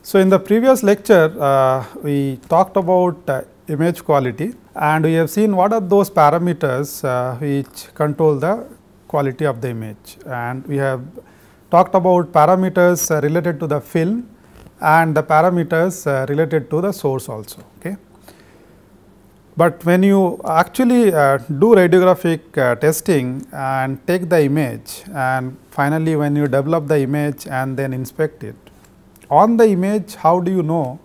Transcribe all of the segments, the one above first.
So, in the previous lecture, we talked about image quality, and we have seen what are those parameters which control the quality of the image, and we have talked about parameters related to the film and the parameters related to the source also. Okay. But when you actually do radiographic testing and take the image, and finally, when you develop the image and then inspect it, on the image, how do you know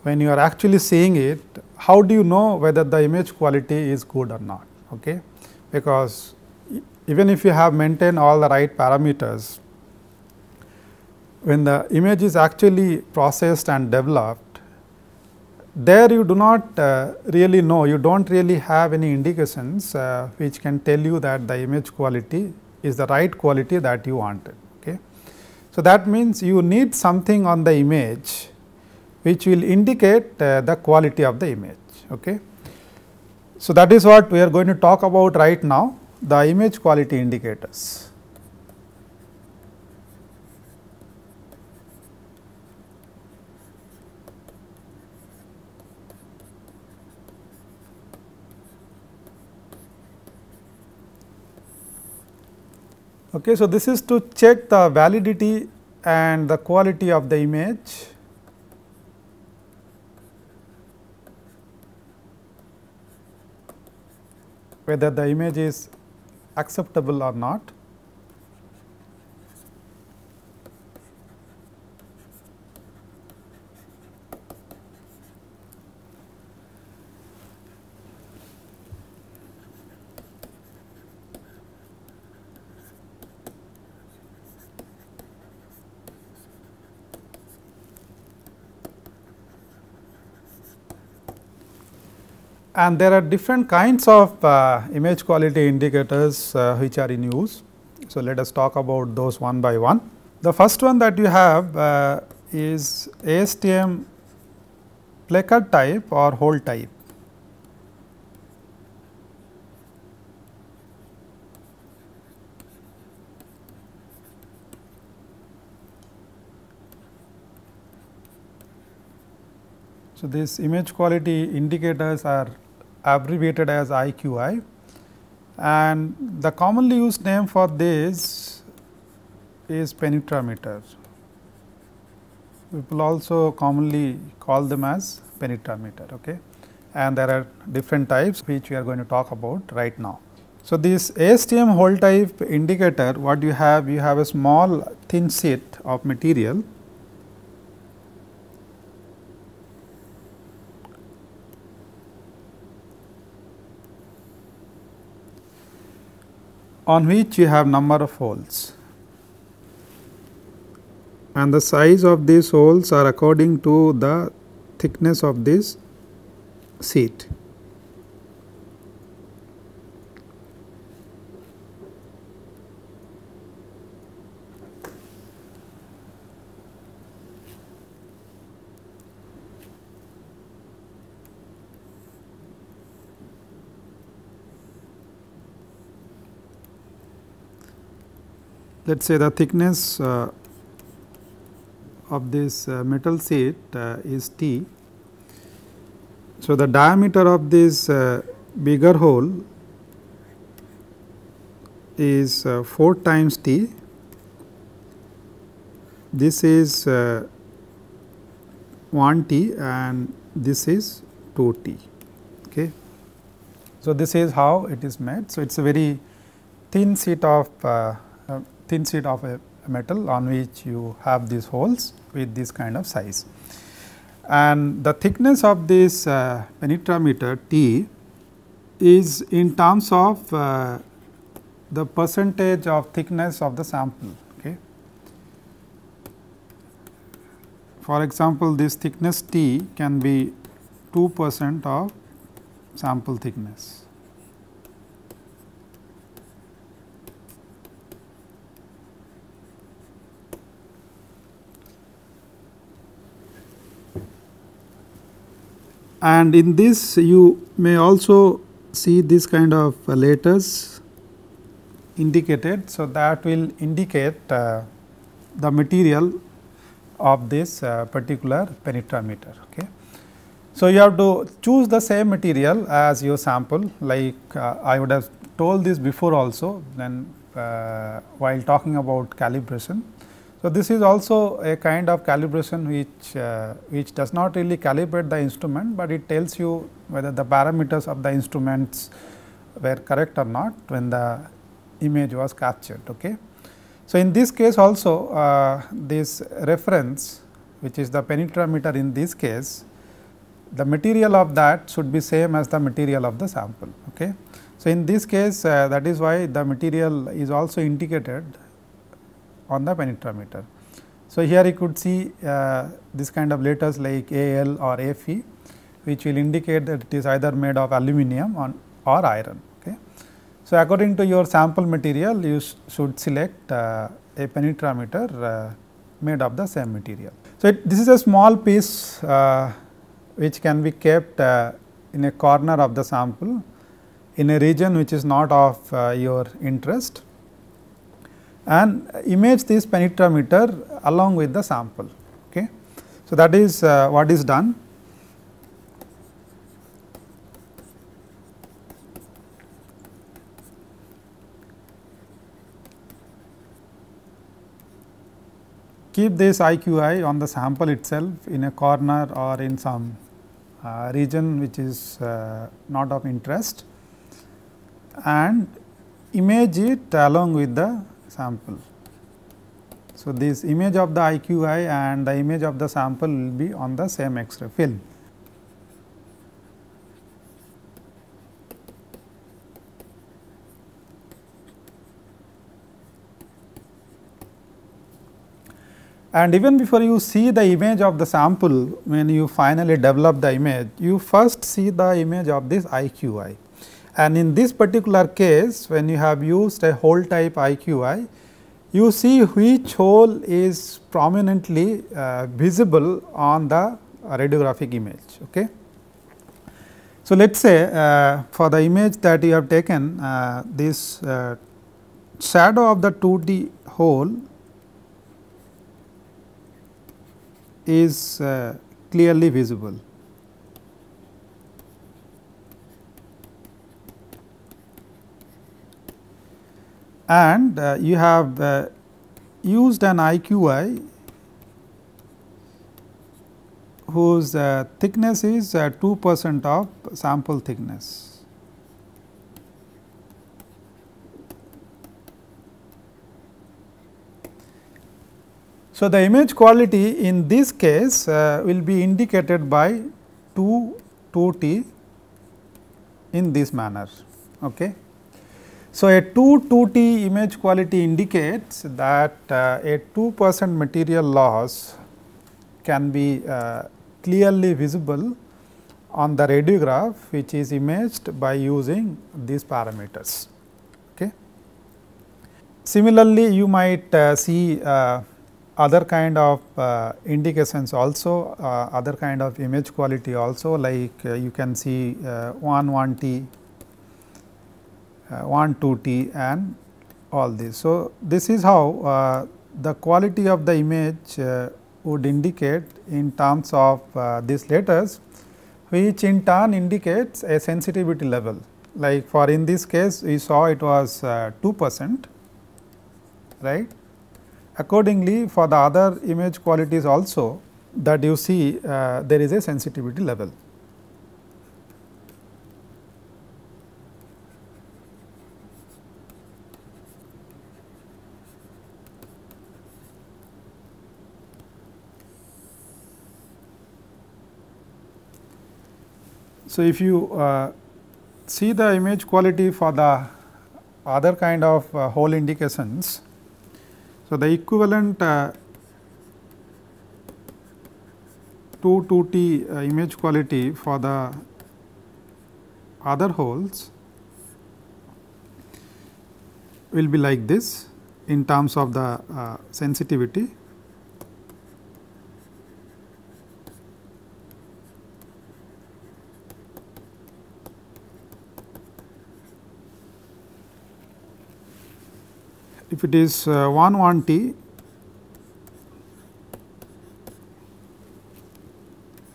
when you are actually seeing it, how do you know whether the image quality is good or not? Okay? Because even if you have maintained all the right parameters, when the image is actually processed and developed, there you do not really know, you do not really have any indications which can tell you that the image quality is the right quality that you wanted. Okay? So, that means you need something on the image which will indicate the quality of the image. Okay? So, that is what we are going to talk about right now, the image quality indicators. Okay, so, this is to check the validity and the quality of the image. Whether the image is acceptable or not. And there are different kinds of image quality indicators which are in use. So, let us talk about those one by one. The first one that you have is ASTM placard type or hole type. So, these image quality indicators are abbreviated as IQI, and the commonly used name for this is penetrometer. People also commonly call them as penetrometer. Okay? And there are different types which we are going to talk about right now. So, this ASTM hole type indicator, what you have a small thin sheet of material on which you have number of holes, and the size of these holes are according to the thickness of this sheet. Let us say the thickness of this metal sheet is T. So, the diameter of this bigger hole is 4 times T. This is 1 T and this is 2 T. Okay. So, this is how it is made. So, it is a very thin sheet of a metal on which you have these holes with this kind of size. And the thickness of this penetrometer T is in terms of the percentage of thickness of the sample. Okay. For example, this thickness T can be 2% of sample thickness. And in this you may also see this kind of letters indicated. So, that will indicate the material of this particular penetrometer. Okay. So, you have to choose the same material as your sample, like I would have told this before also then while talking about calibration. So, this is also a kind of calibration which does not really calibrate the instrument, but it tells you whether the parameters of the instruments were correct or not when the image was captured. Okay. So, in this case also this reference, which is the penetrometer in this case, the material of that should be same as the material of the sample. Okay. So, in this case that is why the material is also indicated on the penetrometer. So, here you could see this kind of letters like Al or Fe, which will indicate that it is either made of aluminum or iron. Okay. So, according to your sample material, you should select a penetrometer made of the same material. So, this is a small piece which can be kept in a corner of the sample in a region which is not of your interest, and image this penetrometer along with the sample. Okay. So, that is what is done. Keep this IQI on the sample itself in a corner or in some region which is not of interest, and image it along with the sample. So, this image of the IQI and the image of the sample will be on the same X-ray film. And even before you see the image of the sample, when you finally develop the image, you first see the image of this IQI. And in this particular case, when you have used a hole type IQI, you see which hole is prominently visible on the radiographic image. Okay. So, let us say for the image that you have taken, this shadow of the 2D hole is clearly visible. And you have used an IQI whose thickness is 2% of sample thickness. So, the image quality in this case will be indicated by 2T in this manner. Okay. So, a 2T image quality indicates that a 2% material loss can be clearly visible on the radiograph, which is imaged by using these parameters. Okay. Similarly, you might see other kind of indications also, other kind of image quality also, like you can see 1T, 1,2T and all this. So, this is how the quality of the image would indicate in terms of these letters, which in turn indicates a sensitivity level. Like for in this case, we saw it was 2%, right. Accordingly, for the other image qualities also that you see there is a sensitivity level. So, if you see the image quality for the other kind of hole indications, so the equivalent 2T image quality for the other holes will be like this in terms of the sensitivity. If it is 1T,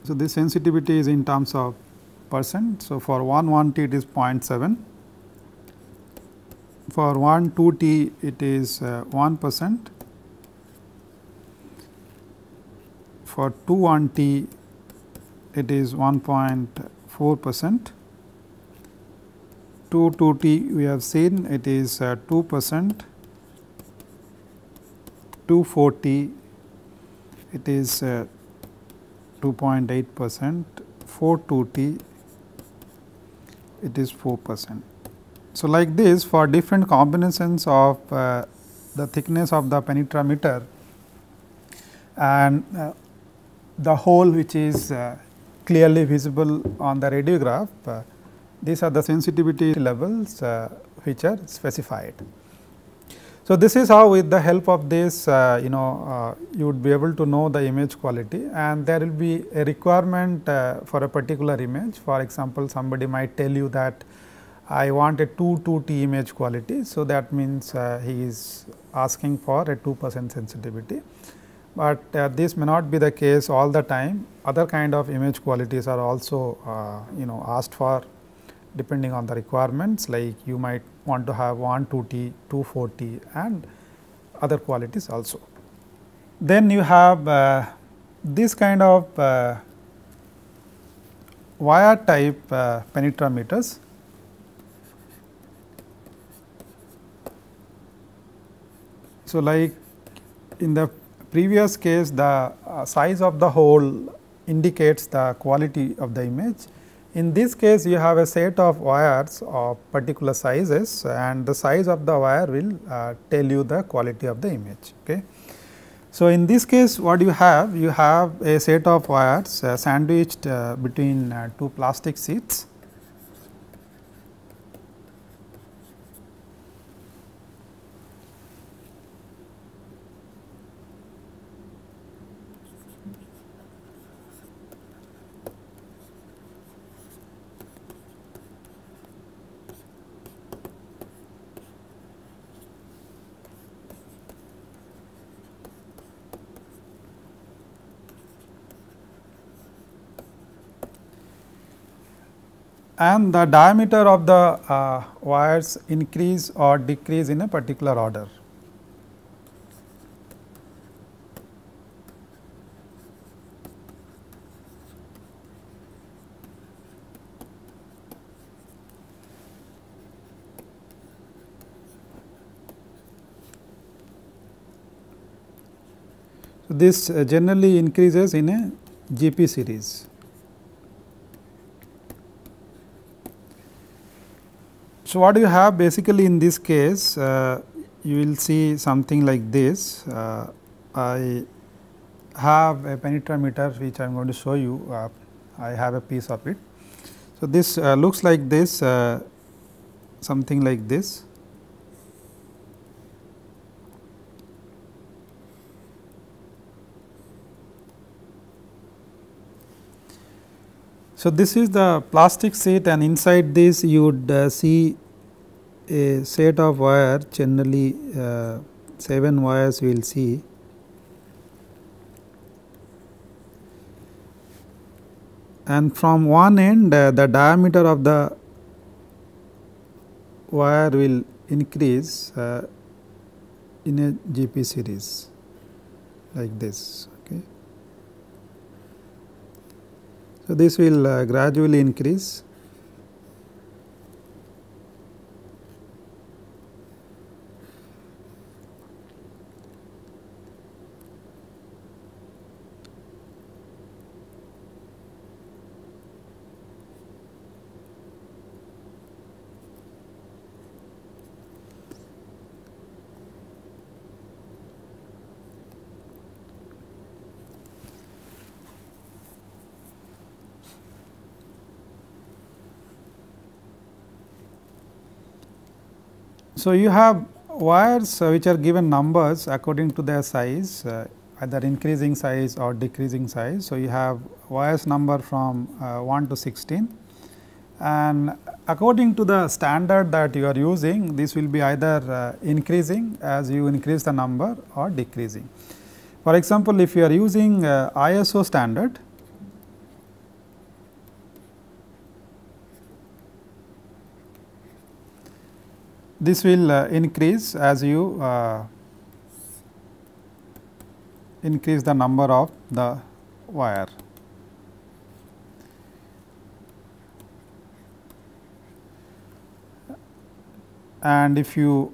So, this sensitivity is in terms of percent. So, for 1 T it is 0.7, for 2 T it is 1%, for 2 T it is 1.4%, 2 T we have seen it is 2%, 2 it is 2.8%, 4 T it is 4%. So, like this for different combinations of the thickness of the penetrometer and the hole which is clearly visible on the radiograph, these are the sensitivity levels which are specified. So, this is how with the help of this you would be able to know the image quality, and there will be a requirement for a particular image. For example, somebody might tell you that I want a 2 T image quality. So, that means he is asking for a 2% sensitivity, but this may not be the case all the time. Other kind of image qualities are also asked for depending on the requirements, like you might want to have 2 T, 4 T and other qualities also. Then you have this kind of wire type penetrometers. So, like in the previous case, the size of the hole indicates the quality of the image. In this case, you have a set of wires of particular sizes, and the size of the wire will tell you the quality of the image. Okay. So, in this case, what you have a set of wires sandwiched between two plastic sheets. And the diameter of the wires increase or decrease in a particular order. So, this generally increases in a GP series. So, what you have basically in this case, you will see something like this. I have a penetrometer which I am going to show you. I have a piece of it. So, this looks like this, something like this. So, this is the plastic sheet, and inside this you would see a set of wire, generally 7 wires we will see. And from one end the diameter of the wire will increase in a GP series like this. Okay. So, this will gradually increase. So, you have wires which are given numbers according to their size, either increasing size or decreasing size. So, you have wires number from 1 to 16, and according to the standard that you are using, this will be either increasing as you increase the number or decreasing. For example, if you are using ISO standard, this will increase as you increase the number of the wire. And if you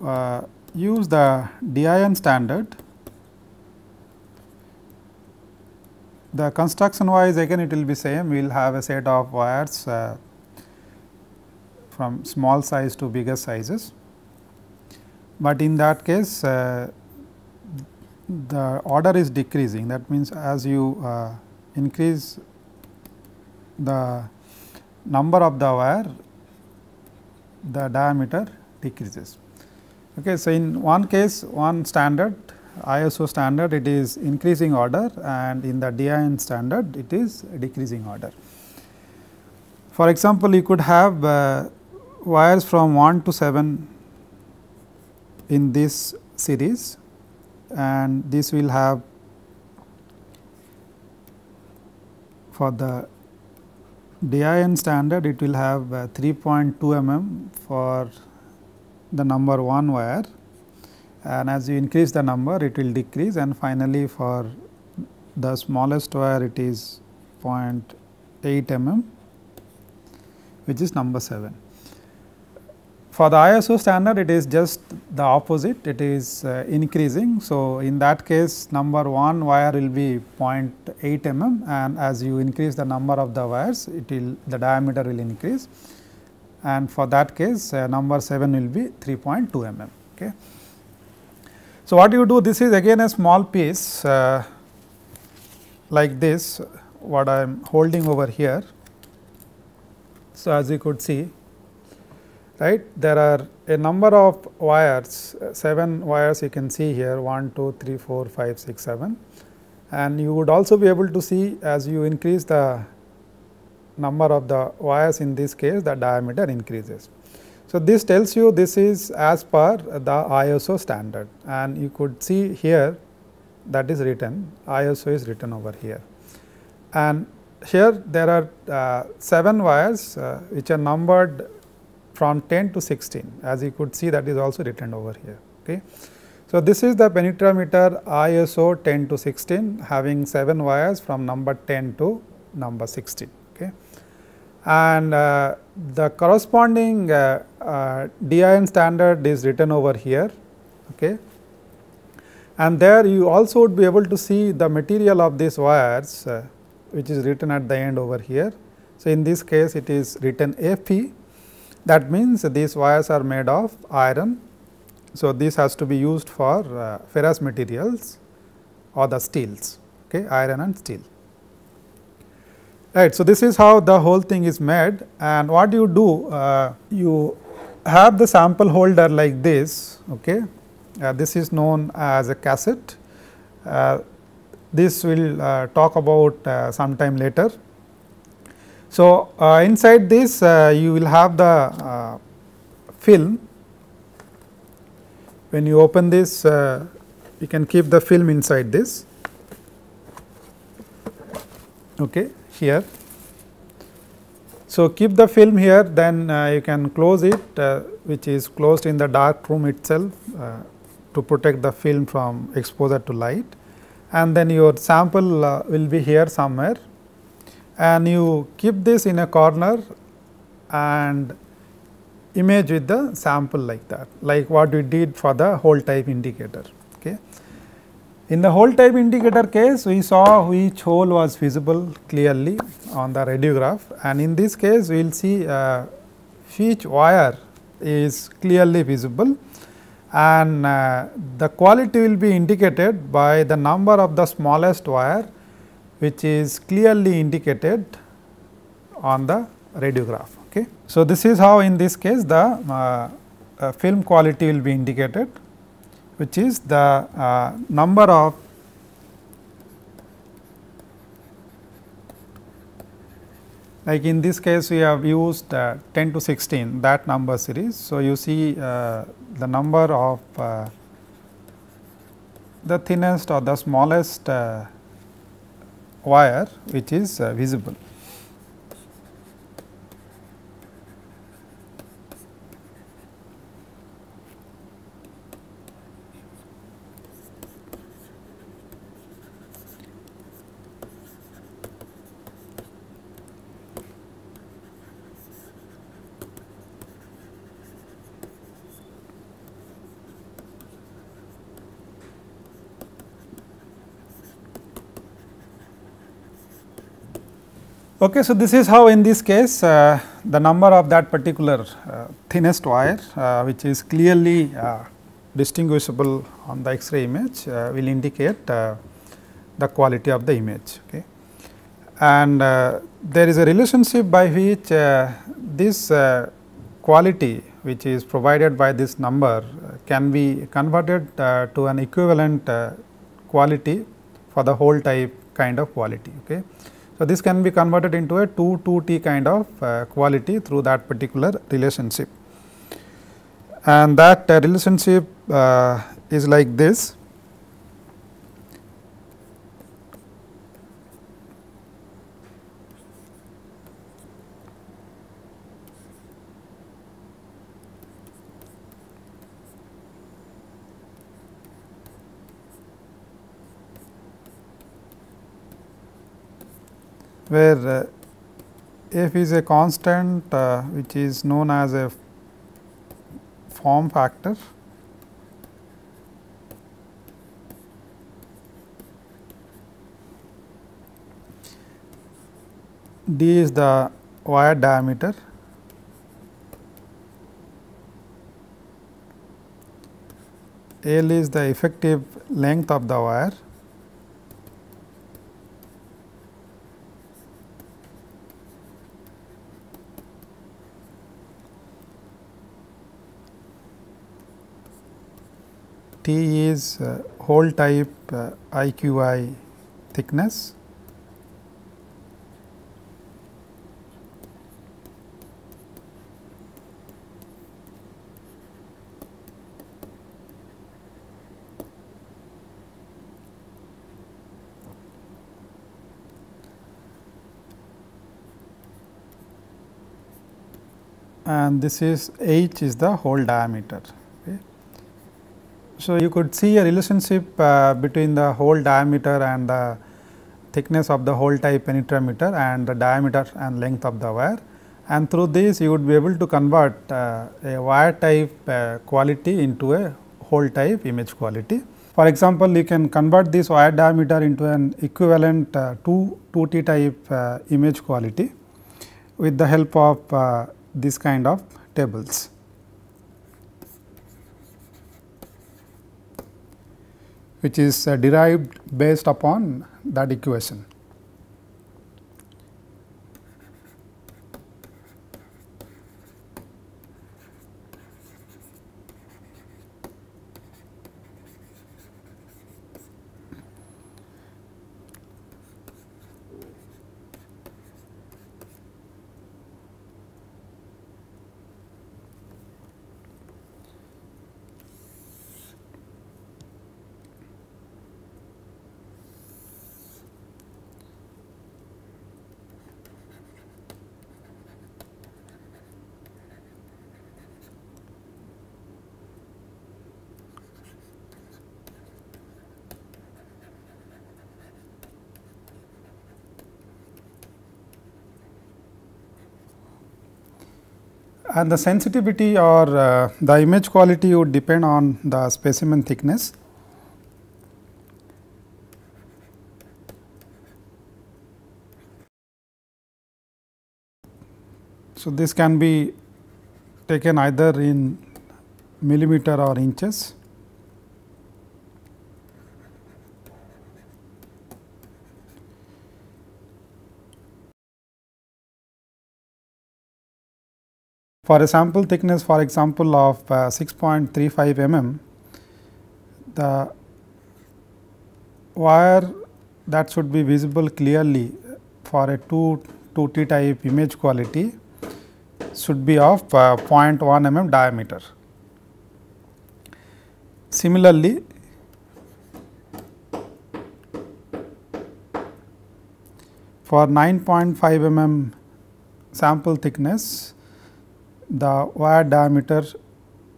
use the DIN standard, the construction wise again it will be same. We will have a set of wires from small size to bigger sizes, but in that case the order is decreasing. That means, as you increase the number of the wire, the diameter decreases. Okay. So, in one case, one standard ISO standard, it is increasing order, and in the DIN standard it is decreasing order. For example, you could have wires from 1 to 7 in this series, and this will have for the DIN standard it will have 3.2 mm for the number 1 wire, and as you increase the number it will decrease, and finally, for the smallest wire it is 0.8 mm, which is number 7. For the ISO standard it is just the opposite, it is increasing. So, in that case number 1 wire will be 0.8 mm, and as you increase the number of the wires it will the diameter will increase, and for that case number 7 will be 3.2 mm. Okay. So, what you do, this is again a small piece like this, what I am holding over here. So, as you could see, right, there are a number of wires, 7 wires you can see here, 1, 2, 3, 4, 5, 6, 7, and you would also be able to see as you increase the number of the wires, in this case the diameter increases. So, this tells you this is as per the ISO standard, and you could see here that is written, ISO is written over here, and here there are 7 wires which are numbered from 10 to 16, as you could see that is also written over here. Okay. So, this is the penetrometer ISO 10 to 16 having 7 wires from number 10 to number 16. Okay. And the corresponding DIN standard is written over here. Okay. And there you also would be able to see the material of these wires which is written at the end over here. So, in this case it is written Fe, that means these wires are made of iron. So, this has to be used for ferrous materials or the steels, okay, iron and steel. Right. So, this is how the whole thing is made, and what you do, you have the sample holder like this. Okay. This is known as a cassette. This will talk about sometime later. So, inside this you will have the film. When you open this, you can keep the film inside this. Okay, here. So, keep the film here, then you can close it, which is closed in the dark room itself to protect the film from exposure to light, and then your sample will be here somewhere, and you keep this in a corner and image with the sample like that, like what we did for the hole type indicator. Okay. In the hole type indicator case, we saw which hole was visible clearly on the radiograph, and in this case we will see which wire is clearly visible, and the quality will be indicated by the number of the smallest wire which is clearly indicated on the radiograph. Okay. So, this is how in this case the film quality will be indicated, which is the number of like in this case we have used 10 to 16 that number series. So, you see the number of the thinnest or the smallest wire which is visible. Okay, so this is how in this case the number of that particular thinnest wire which is clearly distinguishable on the X-ray image will indicate the quality of the image. Okay. And there is a relationship by which this quality which is provided by this number can be converted to an equivalent quality for the whole type kind of quality. Okay. So, this can be converted into a 2T kind of quality through that particular relationship, and that relationship is like this. Where f is a constant which is known as a form factor, d is the wire diameter, L is the effective length of the wire, T is hole type IQI thickness, and this is H is the hole diameter. Okay. So, you could see a relationship between the hole diameter and the thickness of the hole type penetrometer and the diameter and length of the wire, and through this you would be able to convert a wire type quality into a hole type image quality. For example, you can convert this wire diameter into an equivalent 2T type image quality with the help of this kind of tables, which is derived based upon that equation. And the sensitivity or the image quality would depend on the specimen thickness. So, this can be taken either in millimeter or inches. For a sample thickness, for example, of 6.35 mm, the wire that should be visible clearly for a 2T type image quality should be of 0.1 mm diameter. Similarly, for 9.5 mm sample thickness, the wire diameter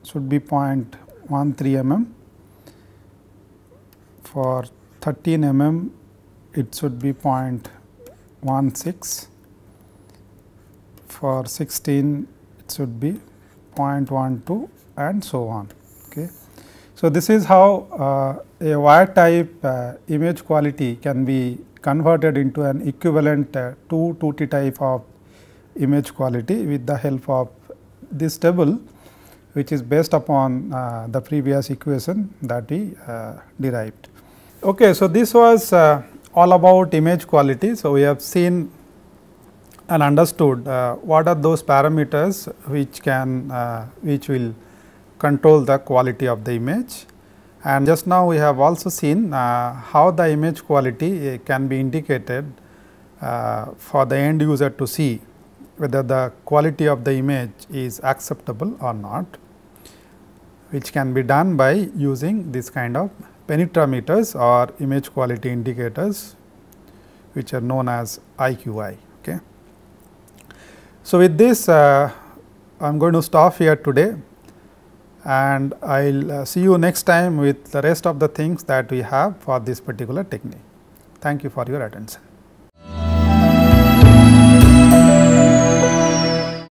should be 0.13 mm. For 13 mm, it should be 0.16. For 16, it should be 0.12 and so on. Okay. So, this is how a wire type image quality can be converted into an equivalent 2T type of image quality with the help of this table, which is based upon the previous equation that we derived. Okay, so this was all about image quality. So, we have seen and understood what are those parameters which will control the quality of the image, and just now we have also seen how the image quality can be indicated for the end user to see whether the quality of the image is acceptable or not, which can be done by using this kind of penetrometers or image quality indicators, which are known as IQI. Okay. So, with this I am going to stop here today, and I will see you next time with the rest of the things that we have for this particular technique. Thank you for your attention.